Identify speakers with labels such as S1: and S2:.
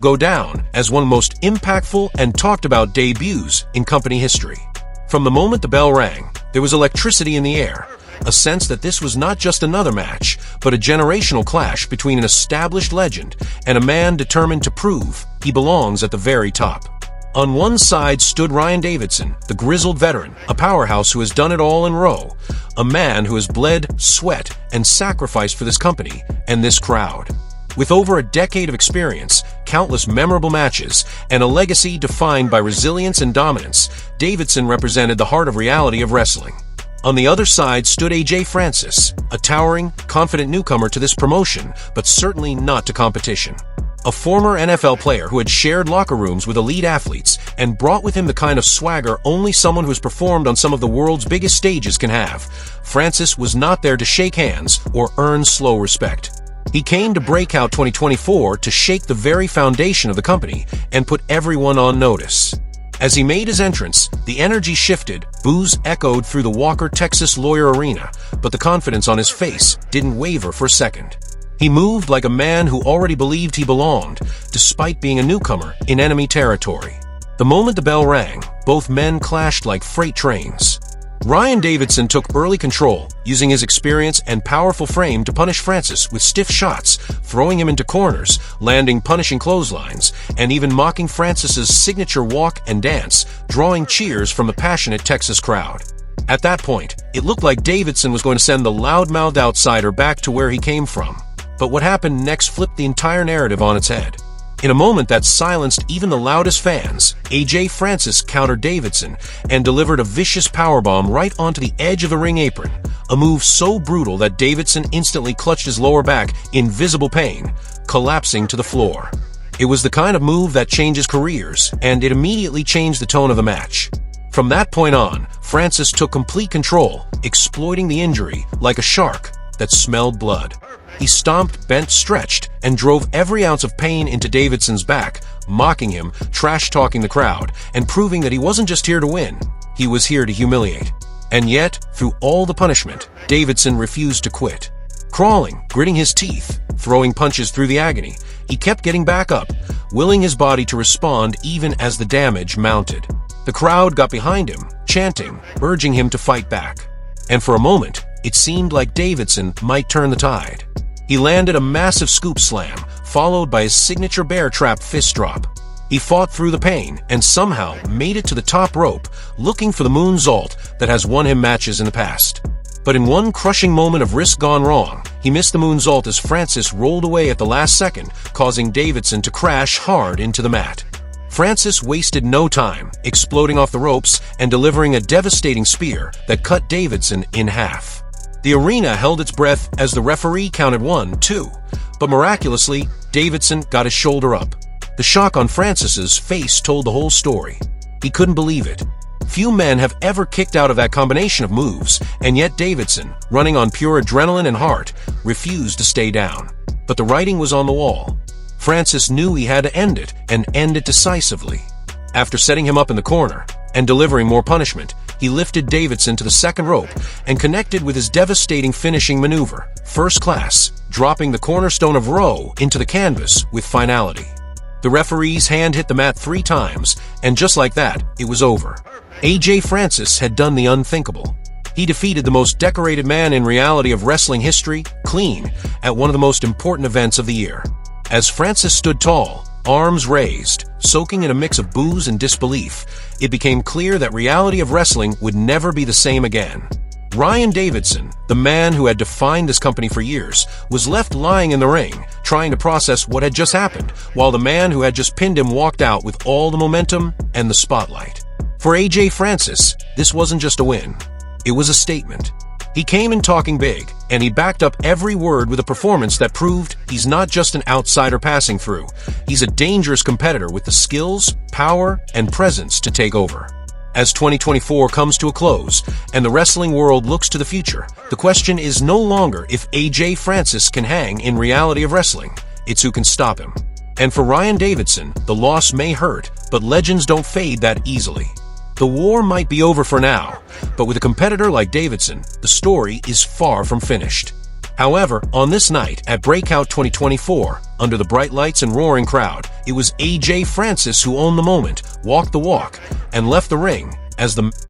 S1: go down as one of the most impactful and talked about debuts in company history. From the moment the bell rang, there was electricity in the air, a sense that this was not just another match, but a generational clash between an established legend and a man determined to prove he belongs at the very top. On one side stood Ryan Davidson, the grizzled veteran, a powerhouse who has done it all in row, a man who has bled, sweat, and sacrificed for this company and this crowd. With over a decade of experience, countless memorable matches, and a legacy defined by resilience and dominance, Davidson represented the heart of reality of wrestling. On the other side stood AJ Francis, a towering, confident newcomer to this promotion, but certainly not to competition. A former NFL player who had shared locker rooms with elite athletes and brought with him the kind of swagger only someone who has performed on some of the world's biggest stages can have, Francis was not there to shake hands or earn slow respect. He came to Breakout 2024 to shake the very foundation of the company and put everyone on notice. As he made his entrance, the energy shifted, boos echoed through the Walker, Texas Lawyer Arena, but the confidence on his face didn't waver for a second. He moved like a man who already believed he belonged, despite being a newcomer in enemy territory. The moment the bell rang, both men clashed like freight trains. Ryan Davidson took early control, using his experience and powerful frame to punish Francis with stiff shots, throwing him into corners, landing punishing clotheslines, and even mocking Francis's signature walk and dance, drawing cheers from a passionate Texas crowd. At that point, it looked like Davidson was going to send the loud-mouthed outsider back to where he came from. But what happened next flipped the entire narrative on its head. In a moment that silenced even the loudest fans, AJ Francis countered Davidson and delivered a vicious powerbomb right onto the edge of the ring apron, a move so brutal that Davidson instantly clutched his lower back in visible pain, collapsing to the floor. It was the kind of move that changes careers, and it immediately changed the tone of the match. From that point on, Francis took complete control, exploiting the injury like a shark that smelled blood. He stomped, bent, stretched, and drove every ounce of pain into Davidson's back, mocking him, trash-talking the crowd, and proving that he wasn't just here to win, he was here to humiliate. And yet, through all the punishment, Davidson refused to quit. Crawling, gritting his teeth, throwing punches through the agony, he kept getting back up, willing his body to respond even as the damage mounted. The crowd got behind him, chanting, urging him to fight back. And for a moment, it seemed like Davidson might turn the tide. He landed a massive scoop slam, followed by his signature bear trap fist drop. He fought through the pain and somehow made it to the top rope, looking for the moonsault that has won him matches in the past. But in one crushing moment of risk gone wrong, he missed the moonsault as Francis rolled away at the last second, causing Davidson to crash hard into the mat. Francis wasted no time, exploding off the ropes and delivering a devastating spear that cut Davidson in half. The arena held its breath as the referee counted 1, 2, but miraculously, Davidson got his shoulder up. The shock on Francis's face told the whole story. He couldn't believe it. Few men have ever kicked out of that combination of moves, and yet Davidson, running on pure adrenaline and heart, refused to stay down. But the writing was on the wall. Francis knew he had to end it, and end it decisively. After setting him up in the corner and delivering more punishment, he lifted Davidson to the second rope and connected with his devastating finishing maneuver, first class, dropping the cornerstone of Row into the canvas with finality. The referee's hand hit the mat 3 times, and just like that, it was over. AJ Francis had done the unthinkable. He defeated the most decorated man in reality of wrestling history, clean, at one of the most important events of the year. As Francis stood tall, arms raised, soaking in a mix of boos and disbelief, it became clear that reality of wrestling would never be the same again. Ryan Davidson, the man who had defined this company for years, was left lying in the ring, trying to process what had just happened, while the man who had just pinned him walked out with all the momentum and the spotlight. For AJ Francis, this wasn't just a win. It was a statement. He came in talking big, and he backed up every word with a performance that proved he's not just an outsider passing through. He's a dangerous competitor with the skills, power, and presence to take over. As 2024 comes to a close, and the wrestling world looks to the future, the question is no longer if AJ Francis can hang in reality of wrestling, it's who can stop him. And for Ryan Davidson, the loss may hurt, but legends don't fade that easily. The war might be over for now, but with a competitor like Davidson, the story is far from finished. However, on this night, at Breakout 2024, under the bright lights and roaring crowd, it was AJ Francis who owned the moment, walked the walk, and left the ring as the